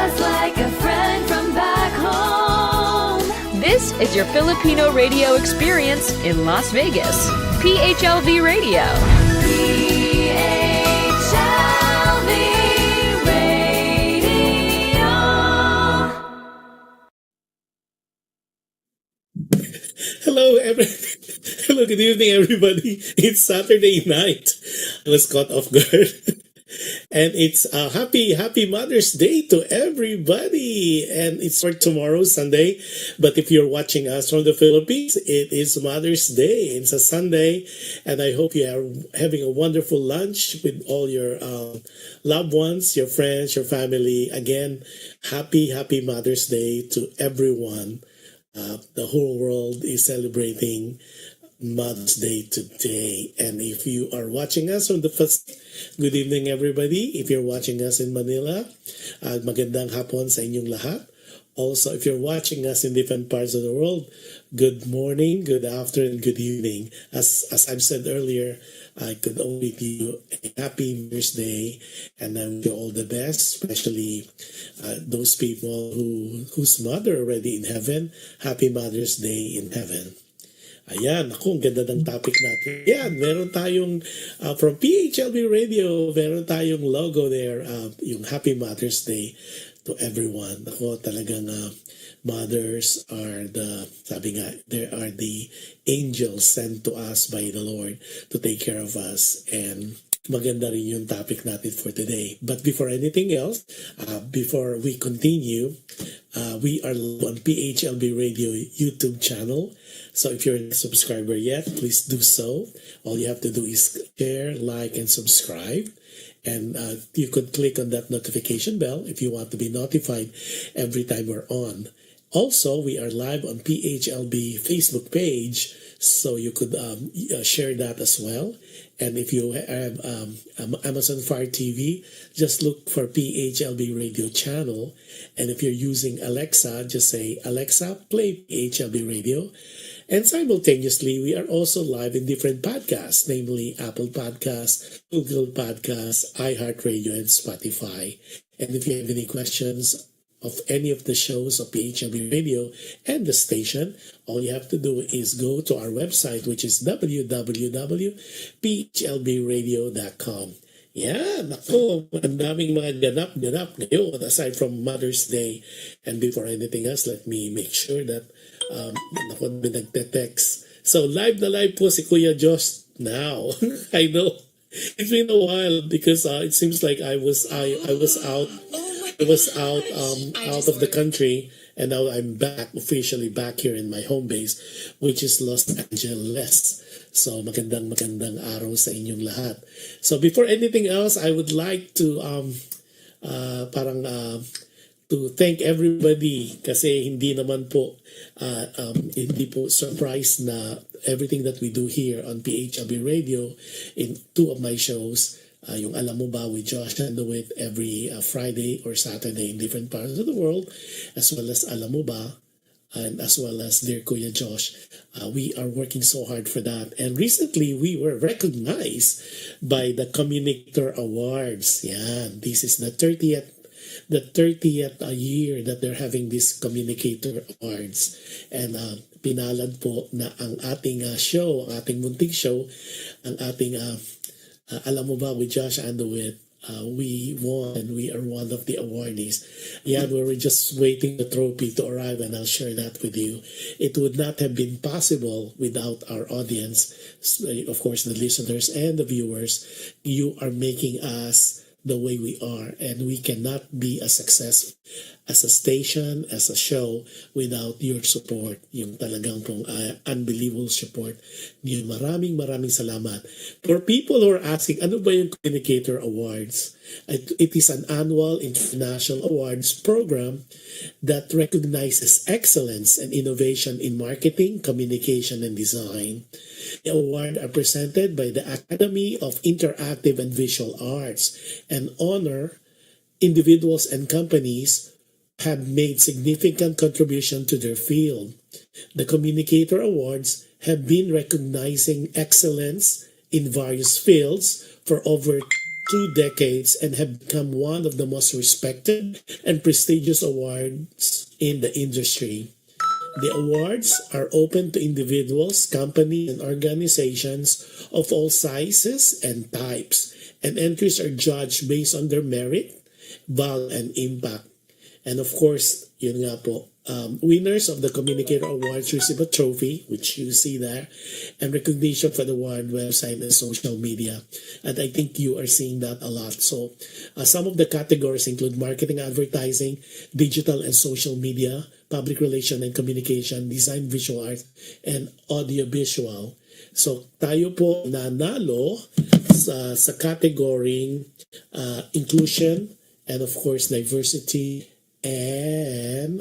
just like a friend from back home. This is your Filipino radio experience in Las Vegas. PHLV Radio. PHLV Radio. Hello, good evening, everybody. It's Saturday night. I was caught off guard. And it's a happy Mother's Day to everybody. And it's for tomorrow, Sunday. But if you're watching us from the Philippines, it is Mother's Day. It's a Sunday. And I hope you are having a wonderful lunch with all your loved ones, your friends, your family. Again, happy Mother's Day to everyone. The whole world is celebrating Mother's Day today. And if you are watching us from the first, good evening everybody. If you're watching us in Manila, magandang hapon sa inyong lahat. Also, if you're watching us in different parts of the world, good morning, good afternoon, good evening. As I've said earlier, I could only wish you a happy Mother's Day, and I wish you all the best, especially those people whose mother already in heaven. Happy Mother's Day in heaven. Ayan, ang ganda ng topic natin. Ayan, meron tayong, from PHLV Radio, meron tayong logo there, yung Happy Mother's Day to everyone. Talagang mothers are sabi nga, they are the angels sent to us by the Lord to take care of us. And maganda rin yung topic natin for today. But before anything else, before we continue, we are on PHLB Radio YouTube channel. So if you're not a subscriber yet, please do so. All you have to do is share, like, and subscribe. And you could click on that notification bell if you want to be notified every time we're on. Also, we are live on PHLB Facebook page, so you could share that as well. And if you have Amazon Fire TV, just look for PHLB Radio channel. And if you're using Alexa, just say, Alexa, play PHLB Radio. And simultaneously, we are also live in different podcasts, namely Apple Podcasts, Google Podcasts, iHeartRadio, and Spotify. And if you have any questions of any of the shows of PHLB Radio and the station, all you have to do is go to our website, which is www.phlbradio.com. Yan, ako, ang daming mga ganap ngayon aside from Mother's Day. And before anything else, let me make sure that ako nagte-text. So live na live po si Kuya Jush now. I know it's been a while because it seems like I was out out of the country, and now I'm officially back here in my home base, which is Los Angeles. So magandang araw sa inyong lahat. So before anything else, I would like to to thank everybody kasi hindi po surprised na everything that we do here on PHLB Radio in two of my shows, yung Alam Mo Ba with Josh and with every Friday or Saturday in different parts of the world, as well as Alam Mo Ba, and as well as Dear Kuya Jush. We are working so hard for that. And recently, we were recognized by the Communicator Awards. Yan, this is the 30th year that they're having this Communicator Awards. And pinalad po na ang ating show, ang ating munting show, ang ating Alam Mo Ba with Josh and with we won, and we are one of the awardees. Yeah, we were just waiting the trophy to arrive, and I'll share that with you. It would not have been possible without our audience, of course, the listeners and the viewers. You are making us the way we are, and we cannot be a success as a station, as a show, without your support. Yung talagang pong unbelievable support. Yung maraming salamat. For people who are asking, ano ba yung Communicator Awards? It is an annual international awards program that recognizes excellence and innovation in marketing, communication, and design. The awards are presented by the Academy of Interactive and Visual Arts and honor individuals and companies have made significant contribution to their field. The Communicator Awards have been recognizing excellence in various fields for over 2 decades and have become one of the most respected and prestigious awards in the industry. The awards are open to individuals, companies, and organizations of all sizes and types, and entries are judged based on their merit, value, and impact. And of course, yun nga po, winners of the Communicator Awards receive a trophy, which you see there, and recognition for the award website and social media. And I think you are seeing that a lot. So some of the categories include marketing, advertising, digital and social media, public relation and communication, design, visual art, and audiovisual. So tayo po nanalo sa category inclusion and of course diversity and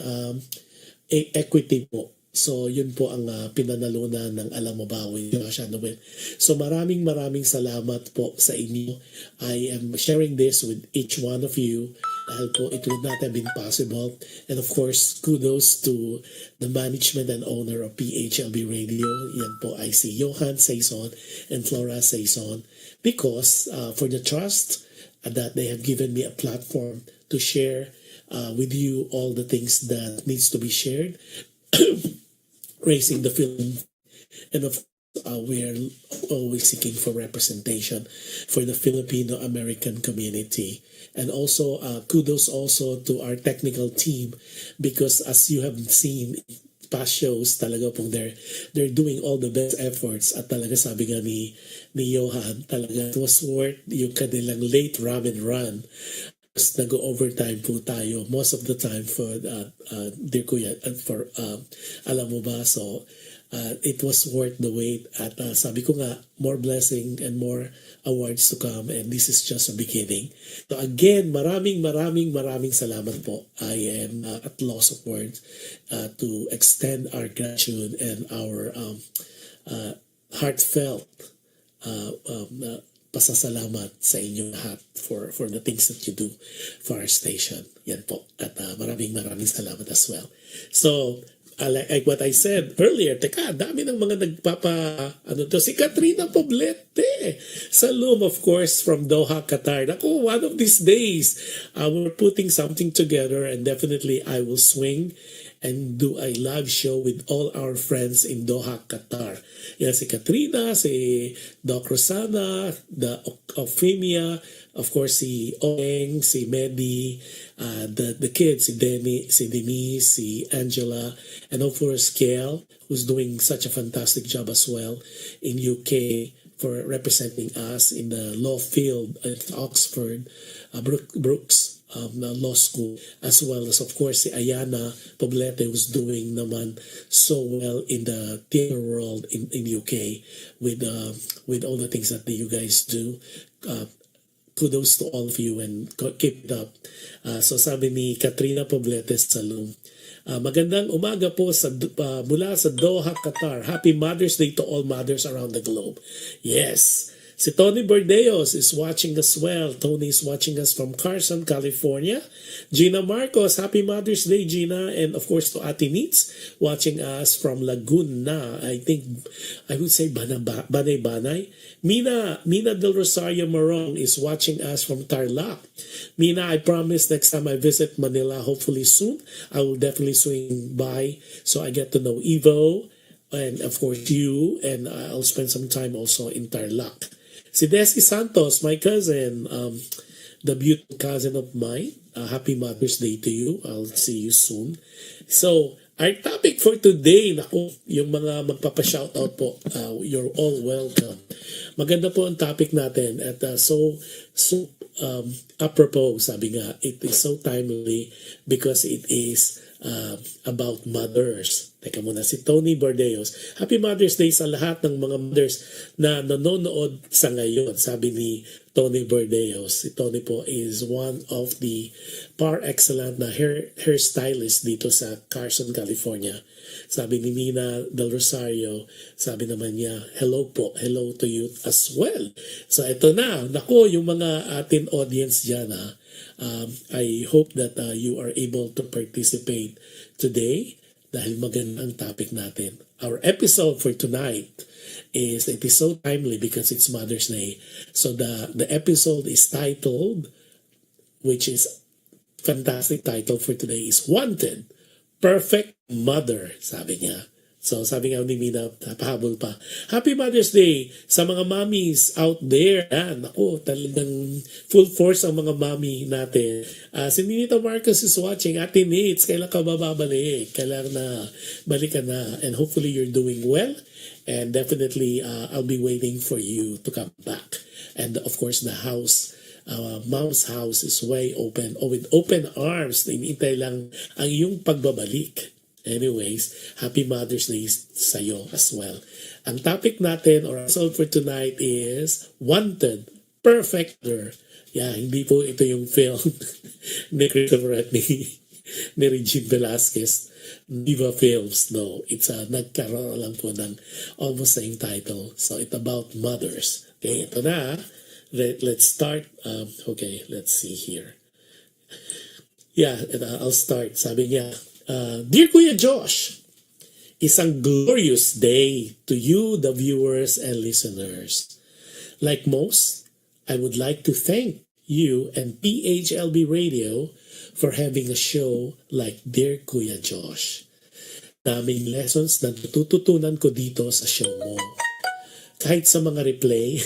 equity po. So yun po ang pinanalunan ng Alam Mo Ba with Josh and Noel. So maraming salamat po sa inyo. I am sharing this with each one of you dahil po it would not have been possible. And of course, kudos to the management and owner of PHLV Radio. Yan po I see Johan Saison and Flora Saison because for the trust that they have given me a platform to share with you all the things that needs to be shared. Raising the film, and of we are always seeking for representation for the Filipino American community. And also kudos also to our technical team because as you have seen past shows talaga pong they're doing all the best efforts at talaga sabi nga ni Johan talaga it was worth yung kanilang late ramen run. Nag-overtime po tayo most of the time for dear Kuya for Alam Mo Ba, so it was worth the wait at sabi ko nga more blessing and more awards to come and this is just a beginning. So again maraming salamat po. I am at loss of words to extend our gratitude and our heartfelt pasasalamat sa inyong lahat for the things that you do for our station. Yan po. At maraming salamat as well. So, like what I said earlier, teka, dami ng mga si Katrina Poblete sa Loom, of course, from Doha, Qatar. Ako, one of these days, we're putting something together and definitely I will swing and do a live show with all our friends in Doha, Qatar. Yan si Katrina, si Doc Rosana, the Euphemia, of course si Oeng, si Medi, the kids, si Denise, si Angela, and of course Kiel, who's doing such a fantastic job as well in UK for representing us in the law field at Oxford, Brooks Law School, as well as of course si Ayana Poblete who's doing naman so well in the theater world in UK with all the things that you guys do. Kudos to all of you and keep it up. So sabi ni Katrina Poblete sa Loom, magandang umaga po mula sa Doha, Qatar. Happy Mother's Day to all mothers around the globe. Yes. Si Tony Bordeos is watching as well. Tony is watching us from Carson, California. Gina Marcos, happy Mother's Day, Gina. And of course to Ate Neats, watching us from Laguna. I think, I would say Banay. Mina Del Rosario Morong is watching us from Tarlac. Mina, I promise next time I visit Manila, hopefully soon, I will definitely swing by so I get to know Evo and of course you, and I'll spend some time also in Tarlac. Si Desi Santos, my cousin, the beautiful cousin of mine. Happy Mother's Day to you. I'll see you soon. So, our topic for today, naku, yung mga magpapa-shoutout po, you're all welcome. Maganda po ang topic natin at so apropos, sabi nga, it is so timely because it is about mothers. Teka muna, si Tony Bordeos. Happy Mother's Day sa lahat ng mga mothers na nanonood sa ngayon, sabi ni Tony Bordeos. Si Tony po is one of the par excellent na hairstylist dito sa Carson, California. Sabi ni Mina Del Rosario, sabi naman niya, hello po, hello to you as well. So ito na, nako, yung mga atin audience dyan I hope that you are able to participate today. dahil maganda ang topic natin. Our episode for tonight is so timely because it's Mother's Day. So the episode is titled, which is fantastic title for today, is Wanted, Perfect Mother, sabi niya. So sabi nga ni Mina, pahabol pa. Happy Mother's Day sa mga mommies out there. Yan, ako, talagang full force ang mga mommy natin. Si Ninita Marcos is watching. Ate Nates, kailan ka babalik? Kailan na balik ka na? And hopefully you're doing well. And definitely, I'll be waiting for you to come back. And of course, the house, mom's house is way open. With open arms, hinihintay lang ang iyong pagbabalik. Anyways, happy Mother's Day sa'yo as well. Ang topic natin or episode for tonight is Wanted, Perfect Mother. Yeah, hindi po ito yung film ni Christopher at ni Regine Velasquez, Viva Films. No, it's nagkaroon lang po ng almost same title. So, it's about mothers. Okay, ito na. Let's start. Okay, let's see here. Yeah, I'll start. Sabi niya, Dear Kuya Jush, isang glorious day to you, the viewers and listeners. Like most, I would like to thank you and PHLV Radio for having a show like Dear Kuya Jush. Daming lessons na natututunan ko dito sa show mo. Kahit sa mga replay,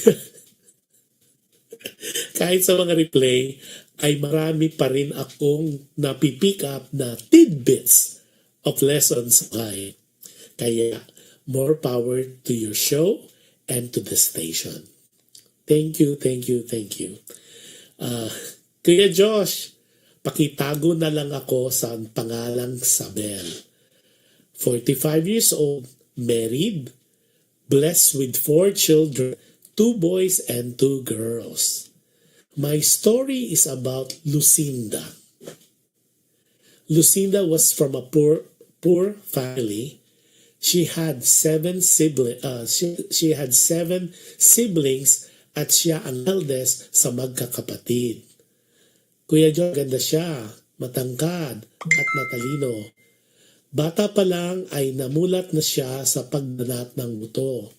ay marami pa rin akong napipick up na tidbits of lessons buhay. Kaya, more power to your show and to the station. Thank you. Kuya Josh, pakitago na lang ako sa pangalang Sabel. 45 years old, married, blessed with 4 children, 2 boys and 2 girls. My story is about Lucinda. Lucinda was from a poor family. She had 7 siblings. She had 7 siblings at siya ang eldest sa magkakapatid. Kuya John, ganda siya, matangkad at matalino. Bata pa lang ay namulat na siya sa pagbanat ng buto.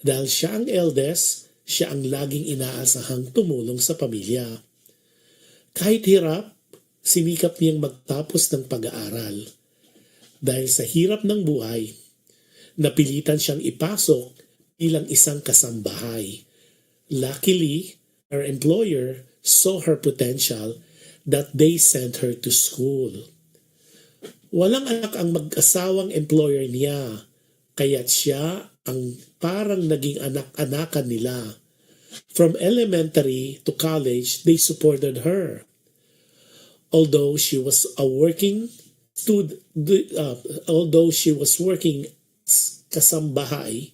Dahil siya ang eldest, siya ang laging inaasahang tumulong sa pamilya. Kahit hirap, sinikap niyang magtapos ng pag-aaral. Dahil sa hirap ng buhay, napilitan siyang ipasok bilang isang kasambahay. Luckily, her employer saw her potential that they sent her to school. Walang anak ang mag-asawang employer niya, kaya't siya ang parang naging anak-anakan nila. From elementary to college, they supported her. Although she was working kasambahay,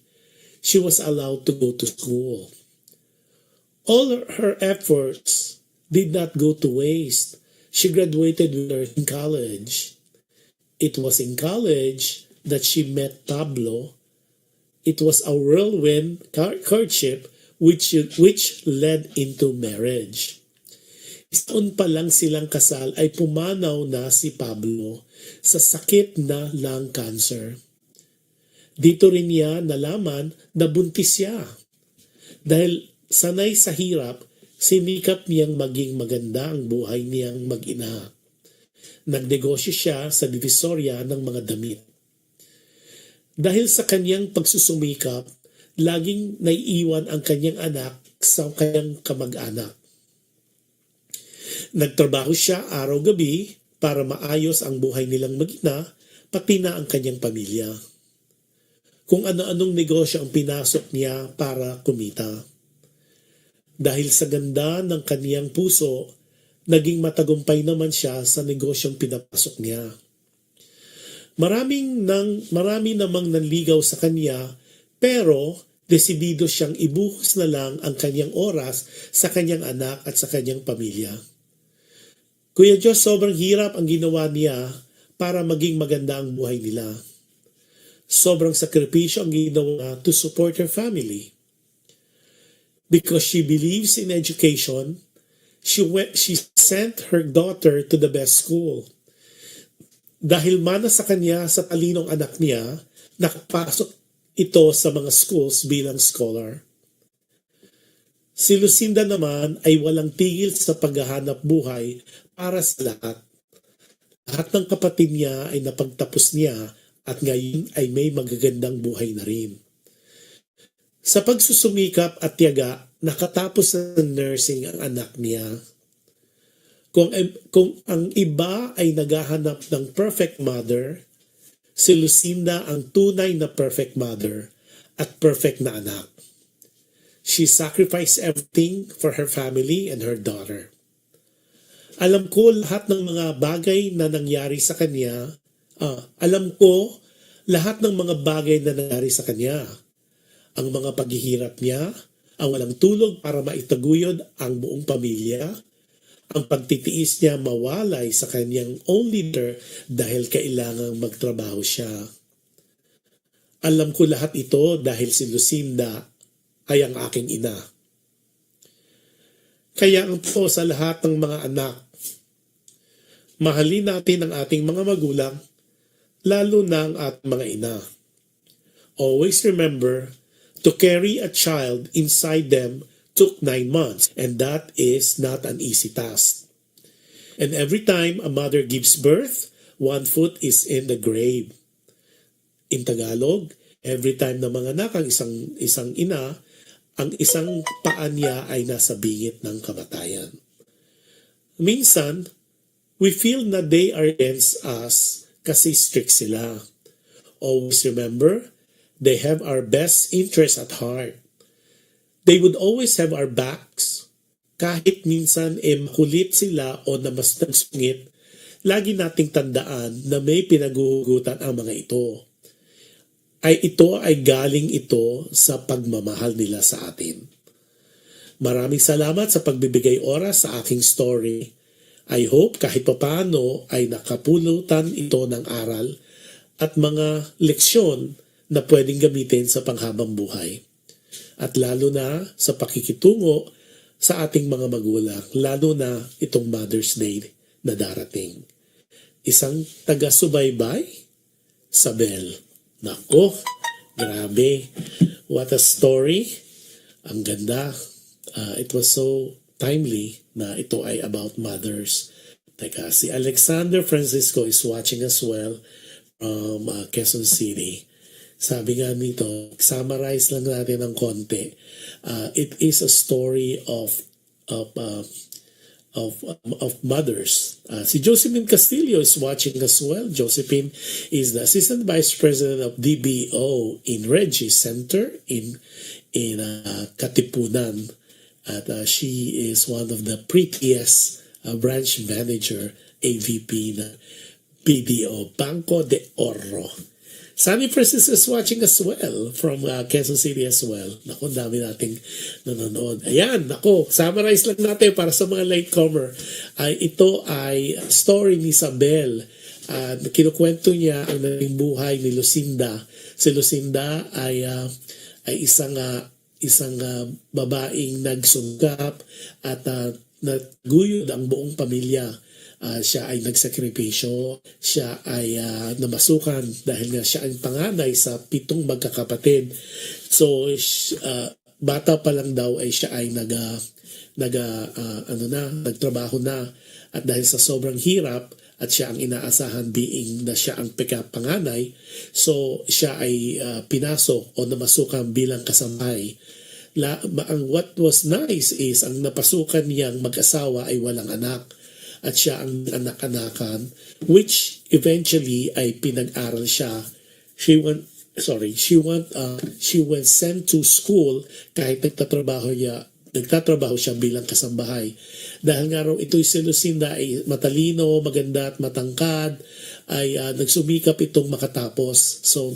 she was allowed to go to school. All her efforts did not go to waste. She graduated with her in college. It was in college that she met Pablo. It was a whirlwind courtship which led into marriage. Taon pa lang silang kasal ay pumanaw na si Pablo sa sakit na lung cancer. Dito rin niya nalaman na buntis siya. Dahil sanay sa hirap, sinikap niyang maging maganda ang buhay niyang mag-ina. Nagnegosyo siya sa divisorya ng mga damit. Dahil sa kanyang pagsusumikap, laging naiiwan ang kanyang anak sa kanyang kamag-anak. Nagtrabaho siya araw-gabi para maayos ang buhay nilang mag-ina, pati na ang kanyang pamilya. Kung ano-anong negosyo ang pinasok niya para kumita. Dahil sa ganda ng kaniyang puso, naging matagumpay naman siya sa negosyong pinapasok niya. Marami namang nanligaw sa kanya, pero desidido siyang ibuhos na lang ang kanyang oras sa kanyang anak at sa kanyang pamilya. Kuya Diyos, sobrang hirap ang ginawa niya para maging maganda ang buhay nila. Sobrang sakripisyo ang ginawa to support her family. Because she believes in education, she sent her daughter to the best school. Dahil mana sa kanya sa talinong anak niya, nakapasok ito sa mga schools bilang scholar. Si Lucinda naman ay walang tigil sa paghahanap buhay para sa lahat. Lahat ng kapatid niya ay napagtapos niya at ngayon ay may magagandang buhay na rin. Sa pagsusumikap at tiyaga, nakatapos ng nursing ang anak niya. Kung ang iba ay naghahanap ng perfect mother, si Lucinda ang tunay na perfect mother at perfect na anak. She sacrificed everything for her family and her daughter. Alam ko lahat ng mga bagay na nangyari sa kanya. Ang mga paghihirap niya, ang walang tulog para maitaguyod ang buong pamilya, ang pagtitiis niya mawalay sa kanyang only daughter dahil kailangang magtrabaho siya. Alam ko lahat ito dahil si Lucinda ay ang aking ina. Kaya ang po sa lahat ng mga anak, mahalin natin ang ating mga magulang, lalo na ang ating mga ina. Always remember, to carry a child inside them took 9 months, and that is not an easy task. And every time a mother gives birth, one foot is in the grave. In Tagalog, every time na manganak ang isang ina, ang isang paa niya ay nasa bingit ng kamatayan. Minsan, we feel na they are against us kasi strict sila. Always remember, they have our best interest at heart. They would always have our backs. Kahit minsan makulit sila o na mas nagsungit, lagi nating tandaan na may pinaguhugutan ang mga ito. Ito ay galing ito sa pagmamahal nila sa atin. Maraming salamat sa pagbibigay oras sa aking story. I hope kahit papaano ay nakapulutan ito ng aral at mga leksyon na pwedeng gamitin sa panghabang buhay. At lalo na sa pakikitungo sa ating mga magulang, lalo na itong Mother's Day na darating. Isang taga-subaybay, Sabel. Nako, grabe. What a story. Ang ganda. It was so timely na ito ay about mothers. Teka, si Alexander Francisco is watching as well from Quezon City. Sabi nga nito, summarize lang natin ng konti. It is a story of mothers. Si Josephine Castillo is watching as well. Josephine is the Assistant Vice President of DBO in Reggie Center in Katipunan. At she is one of the prettiest branch manager AVP na BDO, Banco de Oro. Sunny Francis is watching as well from Quezon City as well. Naku, dami nating nanonood. Ayan, naku, summarize lang natin para sa mga latecomer. Ito ay story ni Sabel. Kinukwento niya ang naging buhay ni Lucinda. Si Lucinda ay isang babaeng nagsugap at naguyod ang buong pamilya. Siya ay nagsakripisyo, siya ay namasukan dahil nga siya ang panganay sa 7 magkakapatid. So bata pa lang daw ay siya ay nagtrabaho na, at dahil sa sobrang hirap at siya ang inaasahan being na siya ang panganay, so siya ay pinasok o namasukan bilang kasambahay. What was nice is ang napasukan niyang mag-asawa ay walang anak. At siya ang anak-anakan, which eventually ay pinag-aral siya. She went sent to school kahit nagtatrabaho siya bilang kasambahay. Dahil nga raw ito'y si Lucinda ay matalino, maganda at matangkad, ay nagsumikap itong makatapos. So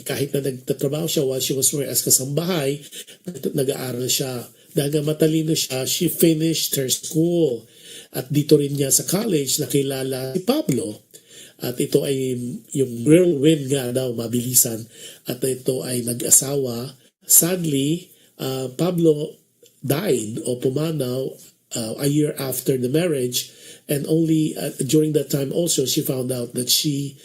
kahit na nagtatrabaho siya while she was working as kasambahay, nag-aaral siya. Dahil nga matalino siya, she finished her school. At dito rin niya sa college nakilala si Pablo. At ito ay yung whirlwind nga daw, mabilisan. At ito ay nag-asawa. Sadly, Pablo died o pumanaw a year after the marriage, and only during that time also she found out that she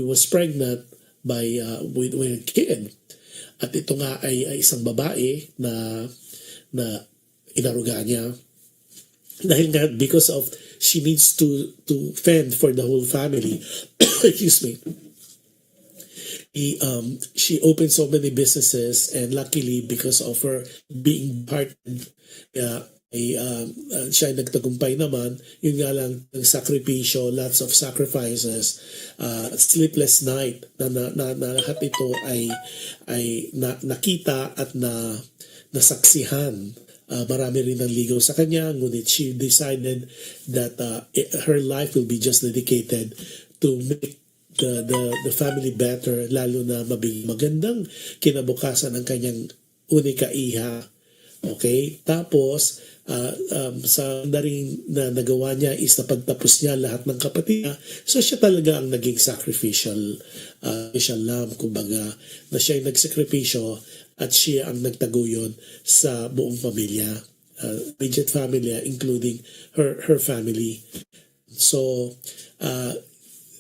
was pregnant by with a kid. At ito nga ay isang babae na inaruga niya dahil nga because of she needs to fend for the whole family. Excuse me. She opened so many businesses, and luckily because of her being partnered, siya ay nagtagumpay naman. Yun nga lang, ng sakripisyo, lots of sacrifices, sleepless night, na lahat ito ay nakita at nasaksihan. Marami rin ang ligaw sa kanya, ngunit she decided that her life will be just dedicated to make the family better, lalo na mabiging magandang kinabukasan ng kanyang unika iha. Okay? Tapos, sa daring na nagawa niya is na pagtapos niya lahat ng kapatid niya. So, siya talaga ang naging sacrificial lamb, kumbaga, na siya ay nagsakripisyo at siya ang nagtaguyod sa buong pamilya. Immediate family, including her family. So,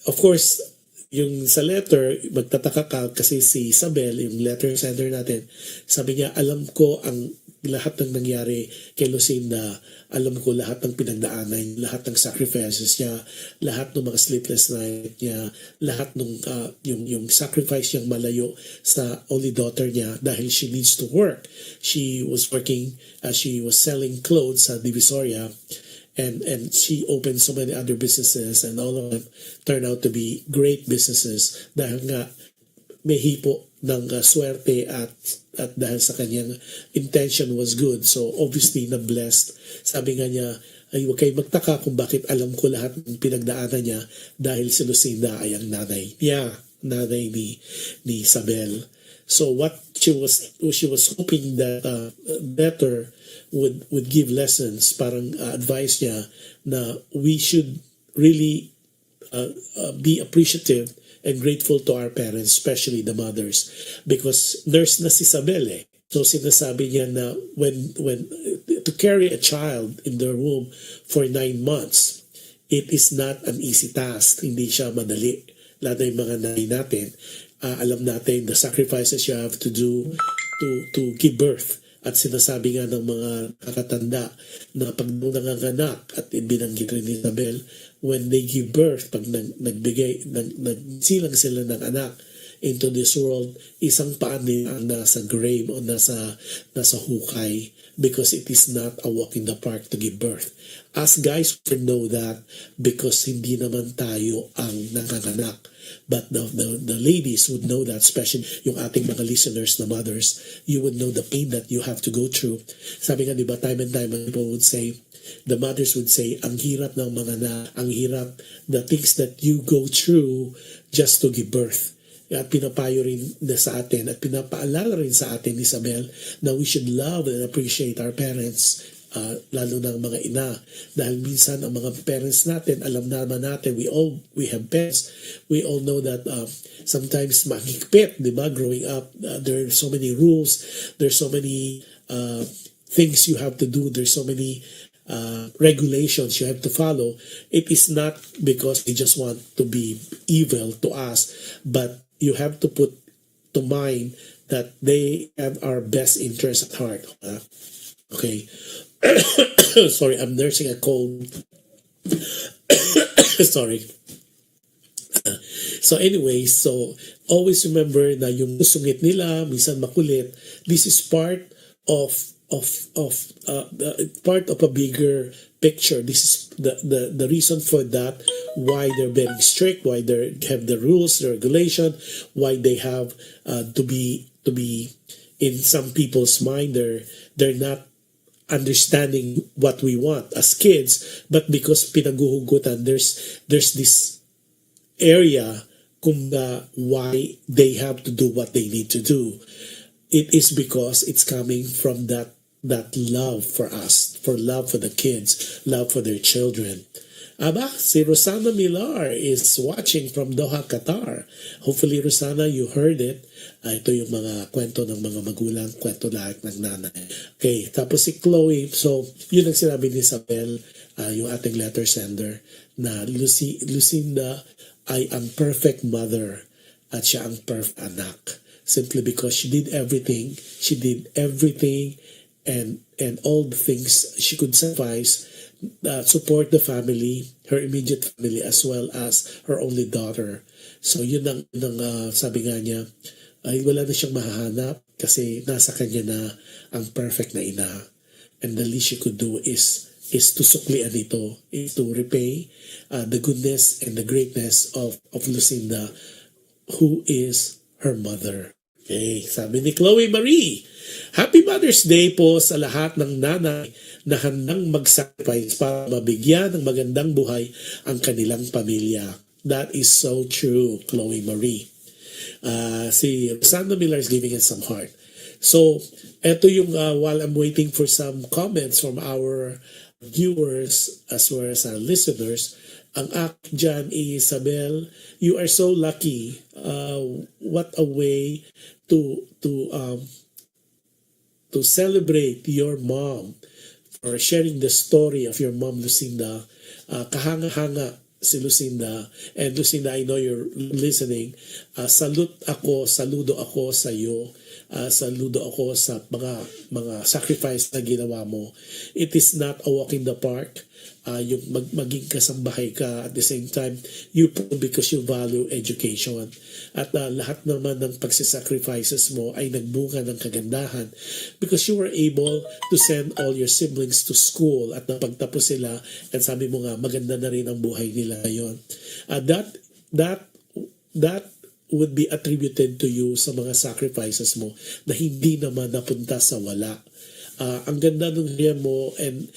of course, yung sa letter, magtataka ka kasi si Sabel, yung letter sender natin, sabi niya, alam ko ang lahat ng nangyari kay Lucinda, alam ko lahat ng pinagdaanan, lahat ng sacrifices niya, lahat ng mga sleepless night niya, lahat ng yung sacrifice niyang malayo sa only daughter niya dahil she needs to work. She was working, she was selling clothes sa Divisoria, and she opened so many other businesses, and all of them turned out to be great businesses dahil nga may hipo ng swerte at dahil sa kanyang intention was good. So obviously na blessed. Sabi nga niya, ay huwag kayo magtaka kung bakit alam ko lahat ng pinagdaanan niya dahil si Lucinda ay ang nanay niya, nanay ni Sabel. So what she was hoping that better would give lessons, parang advice niya na we should really be appreciative and grateful to our parents, especially the mothers, because nurse na si Sabel eh. So sinasabi niya na when to carry a child in their womb for 9 months, it is not an easy task. Hindi siya madali. Lalo yung mga nanay natin, alam natin the sacrifices you have to do to give birth. At sinasabi nga ng mga kakatanda na pag nanganganak, at binanggit rin ni Sabel, when they give birth, pag nagsilang sila ng anak into this world, isang paa nila ang nasa grave o nasa hukay, because it is not a walk in the park to give birth. Us guys would know that because hindi naman tayo ang nanganganak. But the ladies would know that, especially yung ating mga listeners na mothers, you would know the pain that you have to go through. Sabi nga, di ba, time and time, people would say, the mothers would say, ang hirap ng ang hirap, the things that you go through just to give birth. At pinapayo rin na sa atin at pinapaalala rin sa atin, Isabel, na we should love and appreciate our parents, lalo ng mga ina, dahil minsan ang mga parents natin, alam naman natin, we have parents, we all know that sometimes mahigpit, di ba, growing up, there are so many rules, there's so many things you have to do, there's so many regulations you have to follow. It is not because they just want to be evil to us, but you have to put to mind that they have our best interest at heart. Okay. Sorry, I'm nursing a cold. Sorry. So anyway, so always remember na yung sungit nila, minsan makulit, this is part of a bigger picture. This is the reason for that, why they're very strict, why they have the rules, the regulation, why they have to be in some people's mind, they're not understanding what we want as kids, but because pinaguhugutan, there's this area why they have to do what they need to do. It is because it's coming from that love for us, for love for the kids, love for their children. Aba, si Rosana Millar is watching from Doha, Qatar. Hopefully, Rosana, you heard it. Ito yung mga kwento ng mga magulang, kwento lahat ng nanay. Okay, tapos si Chloe. So, yun ang sinabi ni Sabel, yung ating letter sender, na Lucinda ay ang perfect mother at siya ang perfect anak. Simply because she did everything. She did everything and all the things she could sacrifice, support the family, her immediate family, as well as her only daughter. So yun ang sabi nga niya, ay wala na siyang mahahanap kasi nasa kanya na ang perfect na ina. And the least she could do is to suklian ito, is to repay the goodness and the greatness of Lucinda, who is her mother. Okay, sabi ni Chloe Marie, Happy Mother's Day po sa lahat ng nanay na handang mag-sacrifice para mabigyan ng magandang buhay ang kanilang pamilya. That is so true, Chloe Marie. Si Sandra Miller is giving us some heart. So, eto yung while I'm waiting for some comments from our viewers as well as our listeners, ang act dyan is, Sabel, you are so lucky. What a way to celebrate your mom for sharing the story of your mom, Lucinda. Kahanga-hanga si Lucinda. And Lucinda, I know you're listening. Saludo ako sa iyo. Saludo ako sa mga sacrifice na ginawa mo. It is not a walk in the park. Yung maging kasambahay ka at the same time, you because you value education. At lahat naman ng pagsisacrifices mo ay nagbunga ng kagandahan because you were able to send all your siblings to school at napagtapos sila and sabi mo nga, maganda na rin ang buhay nila ngayon. That would be attributed to you sa mga sacrifices mo na hindi naman napunta sa wala. Ang ganda ng niya mo and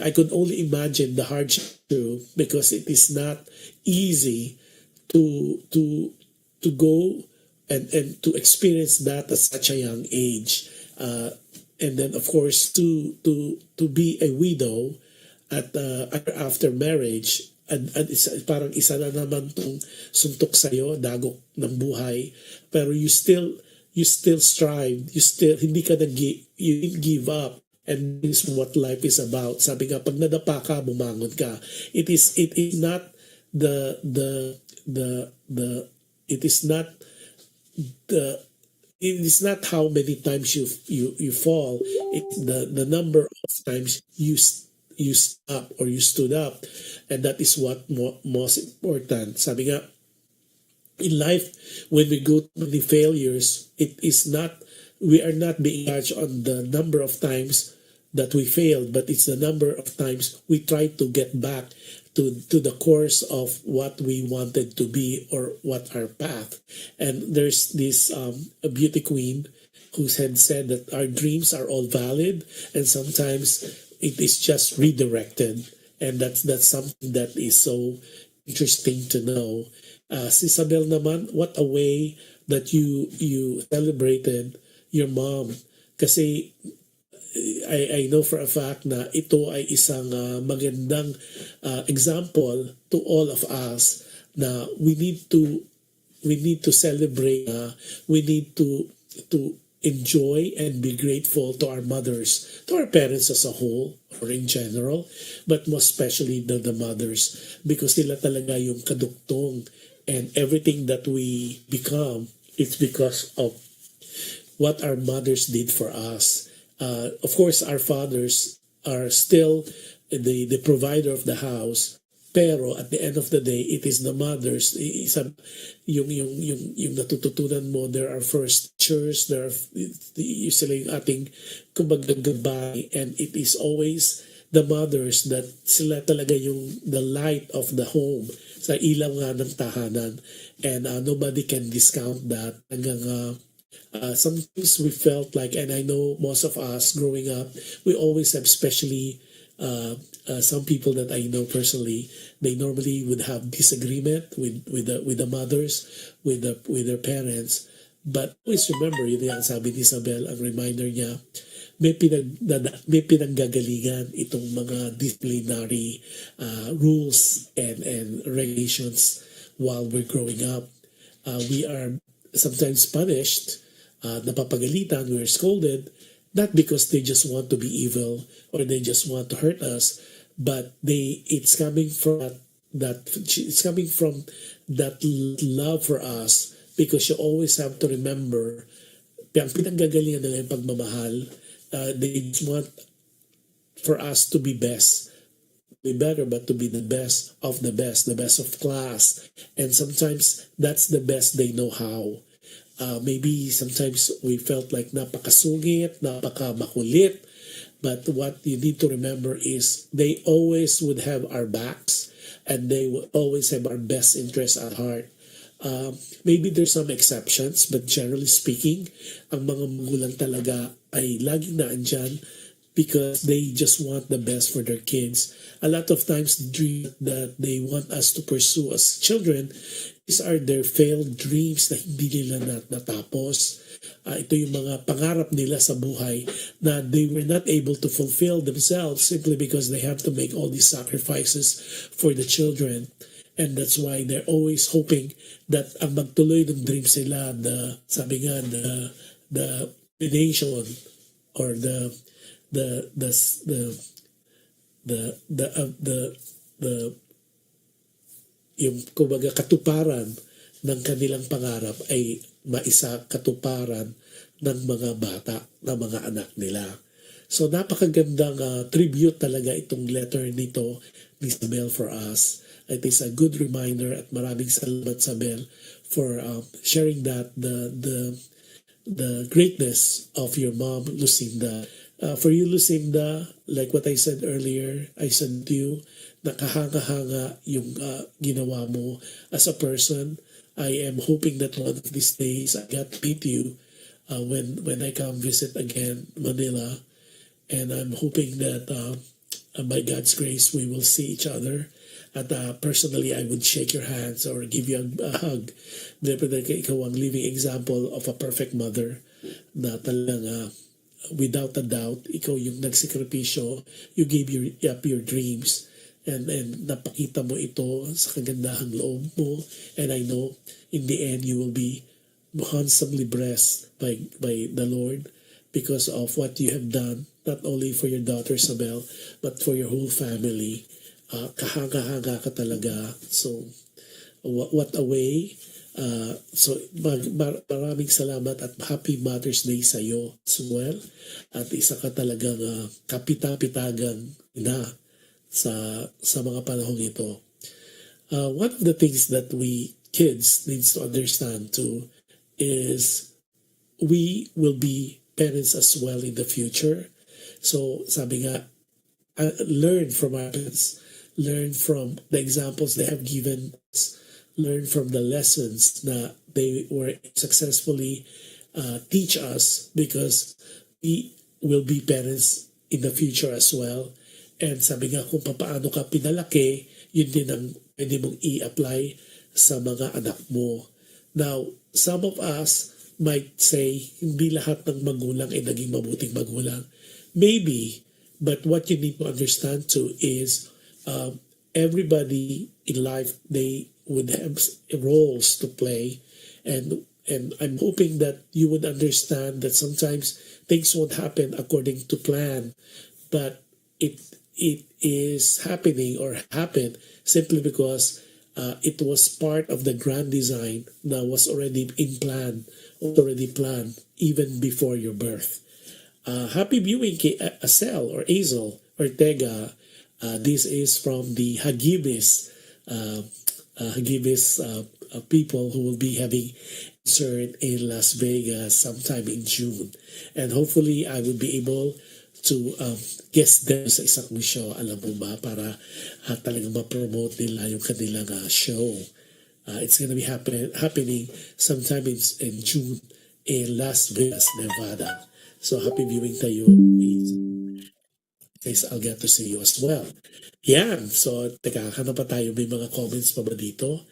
I could only imagine the hardship too because it is not easy to go and to experience that at such a young age, and then of course to be a widow at after marriage. And parang isa na naman tong suntok sa'yo, dagok ng buhay, pero you still strive, hindi ka you didn't give up, and this is what life is about. Sabi nga, pag nadapa ka, bumangon ka. It is not how many times you fall. It's the number of times you stop or you stood up, and that is what most important. Sabi nga, in life, when we go through the failures, we are not being judged on the number of times that we failed, but it's the number of times we try to get back to the course of what we wanted to be or what our path. And there's this a beauty queen who had said that our dreams are all valid, and sometimes it is just redirected, and that's something that is so interesting to know. Si Sabel naman, what a way that you celebrated your mom, kasi I know for a fact na ito ay isang magandang example to all of us na we need to celebrate, we need to enjoy and be grateful to our mothers, to our parents as a whole or in general, but most especially the mothers, because sila talaga yung kaduktong, and everything that we become, it's because of what our mothers did for us. Of course, our fathers are still the provider of the house, pero at the end of the day, it is the mothers. Yung natututunan mo, there are first teachers, there are usually yung ating kumbaga gabay, and it is always the mothers that sila talaga yung the light of the home, sa ilaw nga ng tahanan, and nobody can discount that. Hanggang sometimes we felt like, and I know most of us growing up, we always have, especially some people that I know personally, they normally would have disagreement with the mothers, with their parents. But always remember, yun yung sabi ni Sabel, ang reminder niya, may pinaggagalingan itong mga disciplinary rules and regulations while we're growing up. We are sometimes punished, napapagalitan, we're scolded, not because they just want to be evil or they just want to hurt us, but it's coming from that love for us, because you always have to remember ang pinanggagalingan nila yung pagmamahal. They just want for us to be best, be better, but to be the best of class. And sometimes that's the best they know how. Maybe sometimes we felt like napakasungit, napakamakulit, but what you need to remember is they always would have our backs and they will always have our best interests at heart. Maybe there's some exceptions, but generally speaking, ang mga magulang talaga ay laging naandyan because they just want the best for their kids. A lot of times, the dream that they want us to pursue as children, these are their failed dreams na hindi nila natapos. Ito yung mga pangarap nila sa buhay na they were not able to fulfill themselves simply because they have to make all these sacrifices for the children. And that's why they're always hoping that ang magtuloy ng dreams nila, the nation or the yung kumbaga katuparan ng kanilang pangarap ay maisa katuparan ng mga bata, ng mga anak nila. So napakagandang tribute talaga itong letter nito ni Sabel for us. It is a good reminder at maraming salamat Sabel for sharing that the greatness of your mom Lucinda. For you Lucinda, like what I said earlier, I said to you, nakahanga-hanga yung ginawa mo as a person. I am hoping that one of these days I got to meet you when I come visit again Manila, and I'm hoping that by God's grace we will see each other. At personally, I would shake your hands or give you a hug. Ikaw ang living example of a perfect mother na talagang without a doubt, ikaw yung nagsikripisyo, you gave up your dreams, and napakita mo ito sa kagandahang loob mo. And I know, in the end, you will be handsomely blessed by the Lord because of what you have done, not only for your daughter Sabel, but for your whole family. Kahanga-hanga ka talaga. So, what a way. So, maraming salamat at happy Mother's Day sa iyo as well. At isa ka talagang kapita-pitagang ina sa mga panahong ito. One of the things that we kids needs to understand too is we will be parents as well in the future. So, sabi nga, learn from our parents. Learn from the examples they have given us, learn from the lessons na they were successfully teach us, because we will be parents in the future as well. And sabi nga, kung paano ka pinalaki, yun din ang pwede mong i-apply sa mga anak mo. Now, some of us might say, hindi lahat ng magulang ay naging mabuting magulang. Maybe, but what you need to understand too is everybody in life, they would have roles to play, and I'm hoping that you would understand that sometimes things won't happen according to plan, but it is happening or happened simply because it was part of the grand design that was already planned even before your birth. Happy viewing kay Asel or Azel Ortega. This is from the Hagibis people who will be having concert in Las Vegas sometime in June. And hopefully I will be able to guest them sa isang show, alam mo ba, para talagang ma-promote nila yung kanilang show. It's gonna be happening sometime in June in Las Vegas, Nevada. So happy viewing tayo. I'll get to see you as well. Yan. So, teka, pa tayo? May mga comments pa ba dito?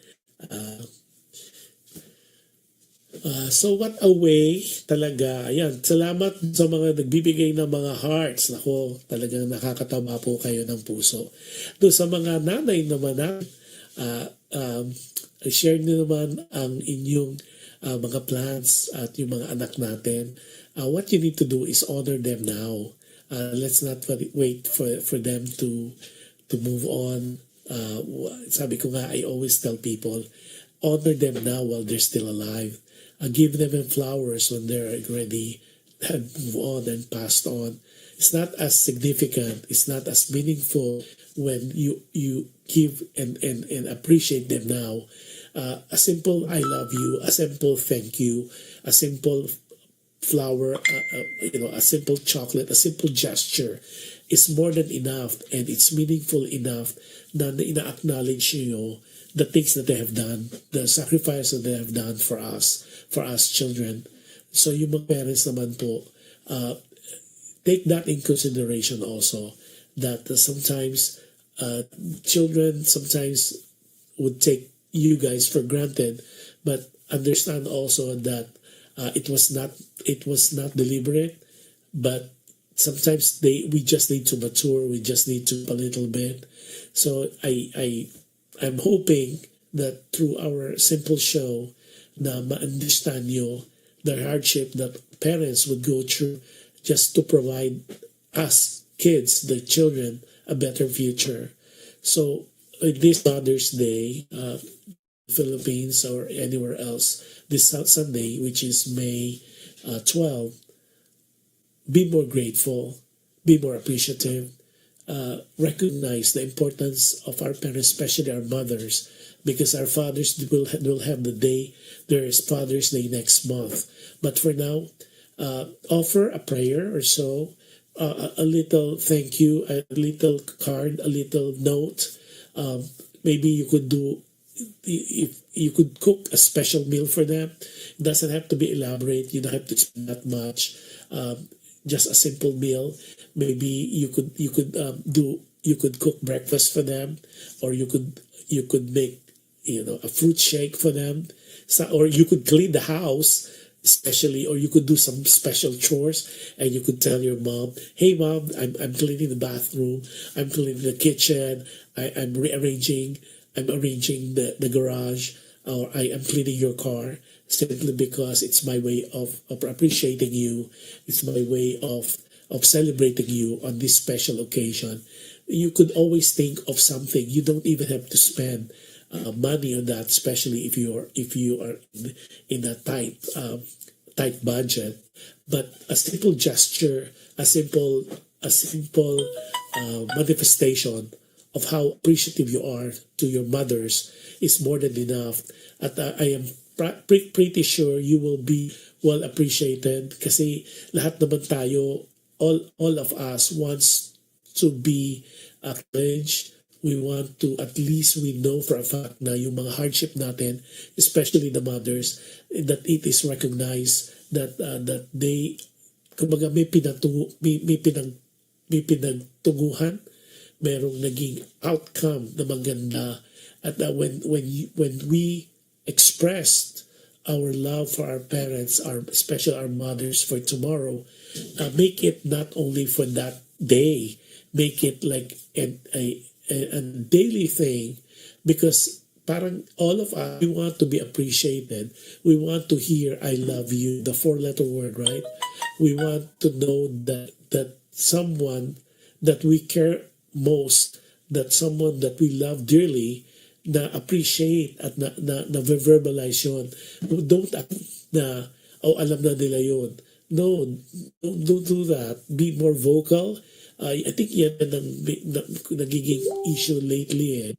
So what a way talaga. Ayan, salamat sa mga nagbibigay ng mga hearts. Nako, talagang nakakataba po kayo ng puso. Doon sa mga nanay naman na share niyo naman ang inyong mga plans at yung mga anak natin. What you need to do is honor them now. Let's not wait for them to move on. Sabi ko nga, I always tell people, honor them now while they're still alive. Give them flowers when they're already had moved on and passed on. It's not as significant, it's not as meaningful when you give and appreciate them now. A simple I love you, a simple thank you, a simple flower, a simple chocolate, a simple gesture is more than enough, and it's meaningful enough na ina-acknowledge nyo the things that they have done, the sacrifice that they have done for us children. So yung mga parents naman po, take that in consideration also, that sometimes children sometimes would take you guys for granted, but understand also that it was not deliberate, but sometimes we just need to mature, we just need to a little bit. So I'm hoping that through our simple show na ma-understand nyo the hardship that parents would go through just to provide us kids, the children, a better future. So this Mother's Day, Philippines or anywhere else, this Sunday, which is May 12, be more grateful, be more appreciative, recognize the importance of our parents, especially our mothers, because our fathers will have the day. There is Father's Day next month. But for now, offer a prayer or so, a little thank you, a little card, a little note. Maybe you could do, if you could cook a special meal for them. It doesn't have to be elaborate. You don't have to spend that much. Just a simple meal. Maybe you could cook breakfast for them, or you could make a fruit shake for them, or you could clean the house especially, or you could do some special chores, and you could tell your mom, "Hey mom, I'm cleaning the bathroom, I'm cleaning the kitchen, I'm arranging the garage, or I am cleaning your car." Simply because it's my way of appreciating you. It's my way of celebrating you on this special occasion. You could always think of something. You don't even have to spend money on that, especially if you are in a tight budget. But a simple gesture, a simple manifestation of how appreciative you are to your mothers is more than enough. At I am pretty sure you will be well appreciated, kasi lahat naman tayo, all of us wants to be acknowledged. We want to, at least we know for a fact na yung mga hardship natin, especially the mothers, that it is recognized, that they, kumbaga may pinagtunguhan, merong naging outcome na maganda, at when we expressed our love for our parents, especially our mothers, for tomorrow, make it not only for that day, make it like a daily thing, because parang all of us, we want to be appreciated. We want to hear "I love you," the 4-letter word, right? We want to know that someone that we care most, that someone that we love dearly, na appreciate at na verbalize yun. Don't na, oh, alam na nila yun. No, don't do that. Be more vocal. I think yan ang nagiging issue lately.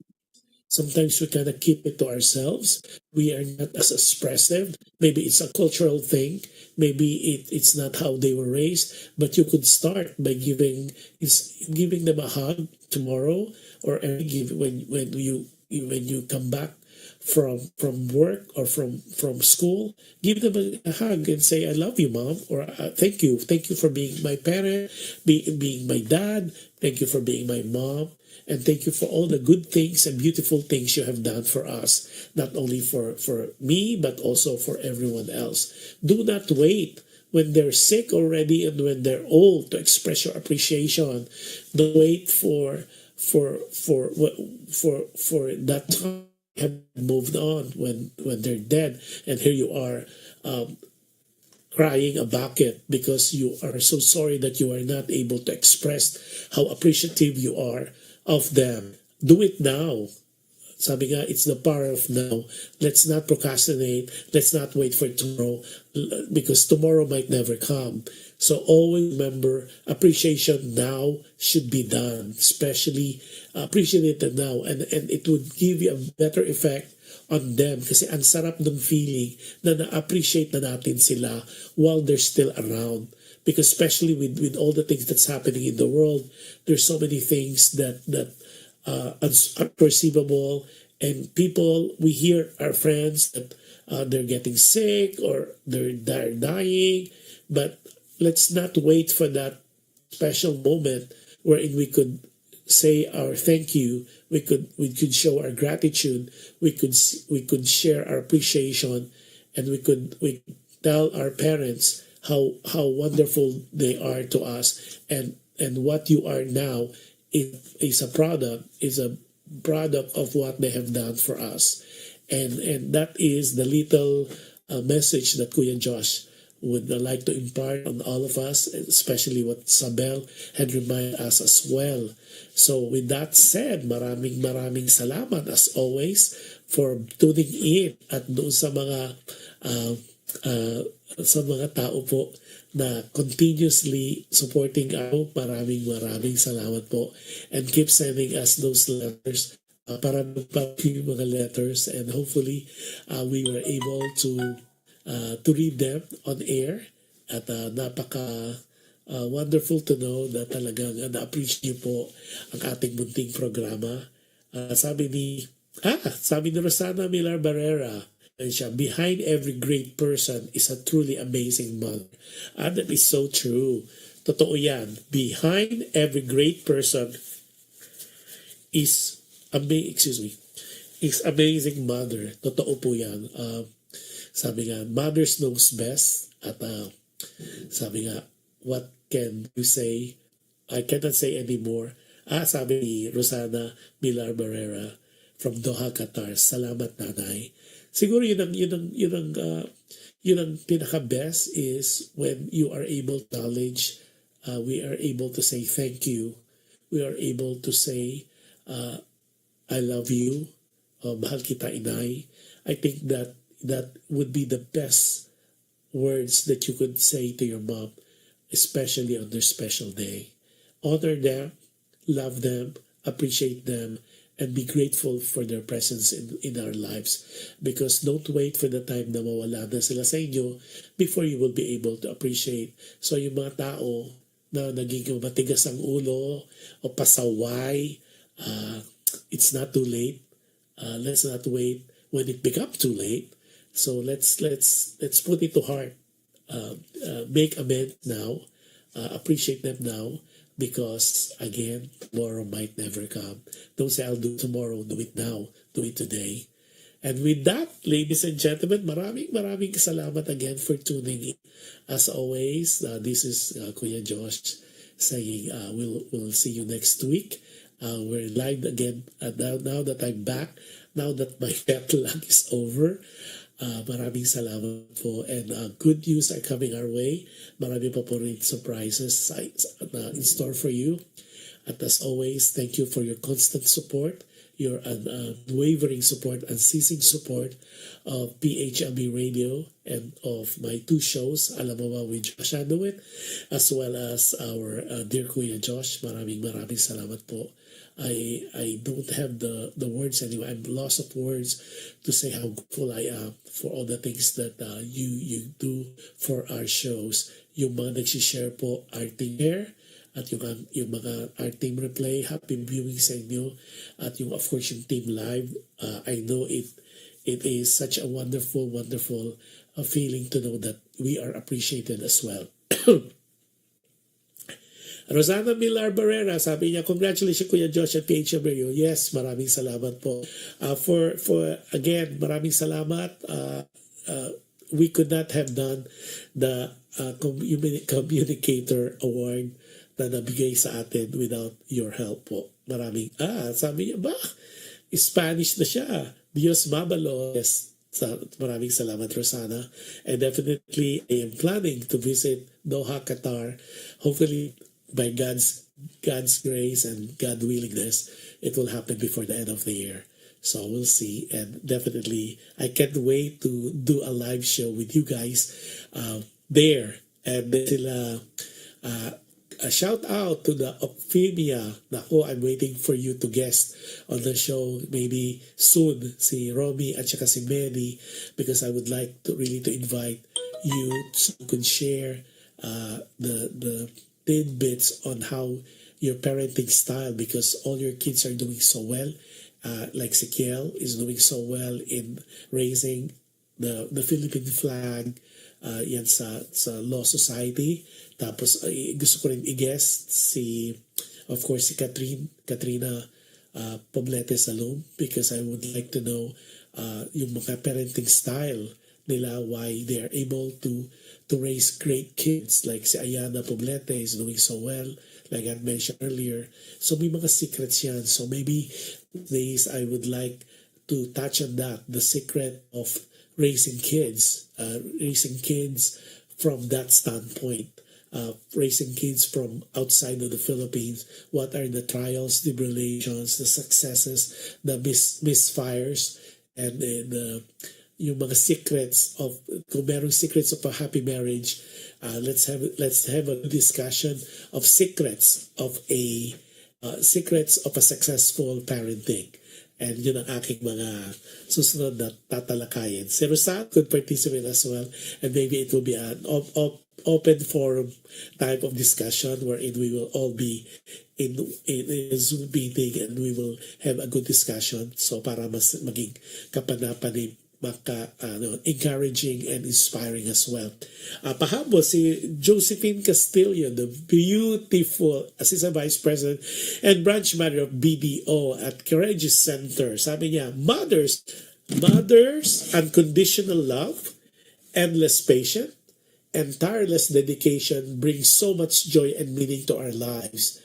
Sometimes we kind of keep it to ourselves. We are not as expressive. Maybe it's a cultural thing. Maybe it's not how they were raised. But you could start by giving them a hug tomorrow, or when when you come back from work or from school, give them a hug and say, I love you, mom, or thank you for being my parent, being my dad, thank you for being my mom, and thank you for all the good things and beautiful things you have done for us, not only for me but also for everyone else. Do not wait when they're sick already and when they're old to express your appreciation. Don't wait for that time have moved on when they're dead, and here you are crying a bucket because you are so sorry that you are not able to express how appreciative you are of them. Do it now. Sabi nga, it's the power of now. Let's not procrastinate. Let's not wait for tomorrow because tomorrow might never come. So always remember, appreciation now should be done, especially appreciate it now, and it would give you a better effect on them kasi ang sarap ng feeling na na-appreciate na natin sila while they're still around. Because especially with all the things that's happening in the world, there's so many things that unperceivable, and people, we hear our friends that they're getting sick or they're dying, but let's not wait for that special moment wherein we could say our thank you, we could show our gratitude, we could share our appreciation, and we tell our parents how wonderful they are to us, and what you are now is a product of what they have done for us, and that is the little message that Kuya Josh would like to impart on all of us, especially what Sabel had reminded us as well. So with that said, maraming salamat as always for tuning in at doon sa mga tao po na continuously supporting ako. Maraming salamat po, and keep sending us those letters. Para yung mga letters, and hopefully we were able to read them on air, at napaka wonderful to know na talagang na-appreciate niyo po ang ating munting programa. Sabi ni Rosana Millar Barrera, and siya, behind every great person is a truly amazing mother. That is so true. Totoo yan. Behind every great person is amazing mother. Totoo po yan. Sabi nga, mothers knows best. At sabi nga, what can you say? I cannot say anymore. Sabi ni Rosana Millar Barrera from Doha, Qatar. Salamat, nanay. Siguro yun ang pinaka-best is when you are able to acknowledge, we are able to say thank you. We are able to say, I love you. Mahal kita, inay. I think that would be the best words that you could say to your mom, especially on their special day. Honor them, love them, appreciate them, and be grateful for their presence in our lives. Because don't wait for the time na mawala na sila sa inyo before you will be able to appreciate. So yung mga tao na naging matigas ang ulo o pasaway, it's not too late. Let's not wait when it becomes too late. So let's put it to heart. Make amends now. Appreciate them now, because again, tomorrow might never come. Don't say I'll do tomorrow. Do it now. Do it today. And with that, ladies and gentlemen, maraming salamat again for tuning in. As always, this is Kuya Jush saying we'll see you next week. We're live again now that I'm back, now that my jet lag is over. Maraming salamat po, and good news are coming our way. Marami pa po rin surprises in store for you. At as always, thank you for your constant support, your unwavering support, unceasing support of PHLV Radio and of my two shows, Alam Mo Ba with Josh It, as well as our dear Kuya Josh. Maraming salamat po. I don't have the words anyway. I'm lost of words to say how grateful I am for all the things that you do for our shows. Yung mga nagsishare po, Arting Hair, At yung mga our team replay, happy viewing sa inyo. At yung of course yung team live, I know it is such a wonderful, wonderful feeling to know that we are appreciated as well. Rosana Millar Barrera, sabi niya, congratulations Kuya Josh at PHLV. Yes, maraming salamat po. For again, maraming salamat. We could not have done the Communicator Award na nabigay sa atin without your help po. Sabi niya, Spanish na siya. Dios mabalo. Yes, maraming salamat, Rosana. And definitely, I am planning to visit Doha, Qatar. Hopefully, by God's grace and God willingness, it will happen before the end of the year. So we'll see. And definitely, I can't wait to do a live show with you guys there. And a shout out to the Ophelia. Nako, I'm waiting for you to guest on the show maybe soon, si Romy at saka si Mary, because I would like to really to invite you so you can share the tidbits on how your parenting style, because all your kids are doing so well. Like si Kiel is doing so well in raising the Philippine flag yan sa Law Society. Tapos gusto ko rin i-guest of course si Katrina Poblete Salom, because I would like to know yung mga parenting style nila, why they are able to raise great kids. Like si Ayana Poblete is doing so well, like I mentioned earlier. So may mga secrets yan. So maybe days I would like to touch on that, the secret of raising kids from that standpoint. Raising kids from outside of the Philippines. What are the trials, tribulations, the successes, the misfires, and yung mga secrets of, kung merong secrets of a happy marriage, let's have a discussion of secrets of a successful parenting. And yun ang aking mga susunod na tatalakayin. Si Rosat could participate as well, and maybe it will be an open forum type of discussion wherein we will all be in a Zoom meeting and we will have a good discussion. So para mas maging kapanapanib, encouraging and inspiring as well. Pahabol si Josephine Castillo, the beautiful Assistant Vice President and Branch Manager of BDO at Courageous Center. Sabi niya, mothers, unconditional love, endless patience, and tireless dedication brings so much joy and meaning to our lives.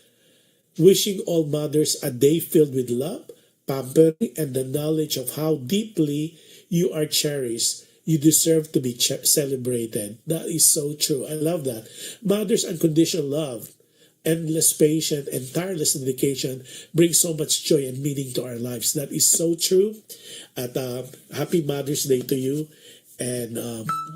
Wishing all mothers a day filled with love, pampering, and the knowledge of how deeply you are cherished. You deserve to be celebrated. That is so true. I love that. Mother's unconditional love, endless patience, and tireless dedication bring so much joy and meaning to our lives. That is so true. At happy Mother's Day to you. And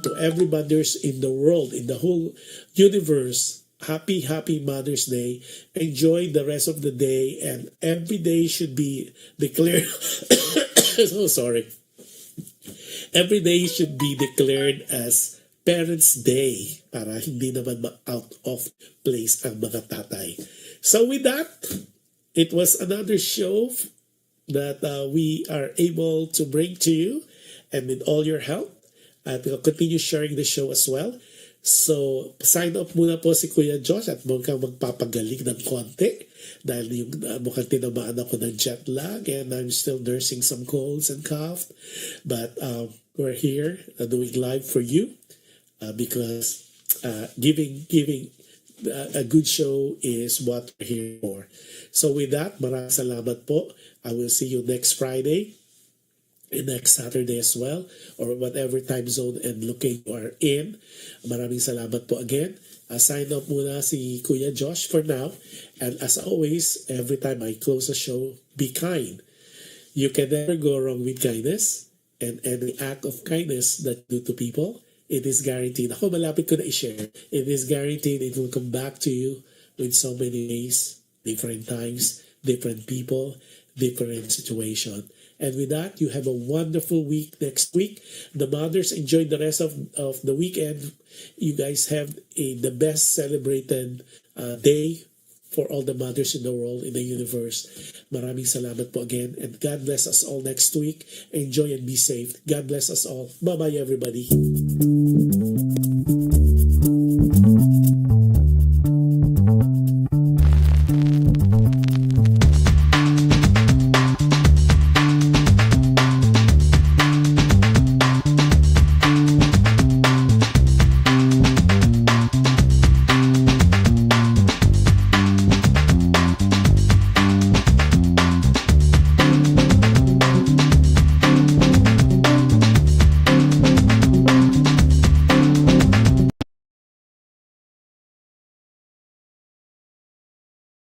to every mothers in the world, in the whole universe, happy Mother's Day. Enjoy the rest of the day, and every day should be declared so sorry. Every day should be declared as Parents' Day para hindi naman out of place ang mga tatay. So with that, it was another show that we are able to bring to you, and with all your help, we'll continue sharing the show as well. So, sign up muna po si Kuya Josh at mukhang magpapagaling ng konti dahil yung mukhang tinamaan ako ng jet lag and I'm still nursing some colds and cough. But we're here doing live for you because giving a good show is what we're here for. So with that, maraming salamat po. I will see you next Friday. Next Saturday as well, or whatever time zone and location you are in. Maraming salamat po again. Sign up muna si Kuya Josh for now. And as always, every time I close a show, be kind. You can never go wrong with kindness. And any act of kindness that you do to people, it is guaranteed. Ako, malapit ko na i-share. It is guaranteed it will come back to you with so many ways, different times, different people, different situation. And with that, you have a wonderful week next week. The mothers, enjoy the rest of the weekend. You guys have the best celebrated day for all the mothers in the world, in the universe. Maraming salamat po again, and God bless us all next week. Enjoy and be safe. God bless us all. Bye-bye, everybody.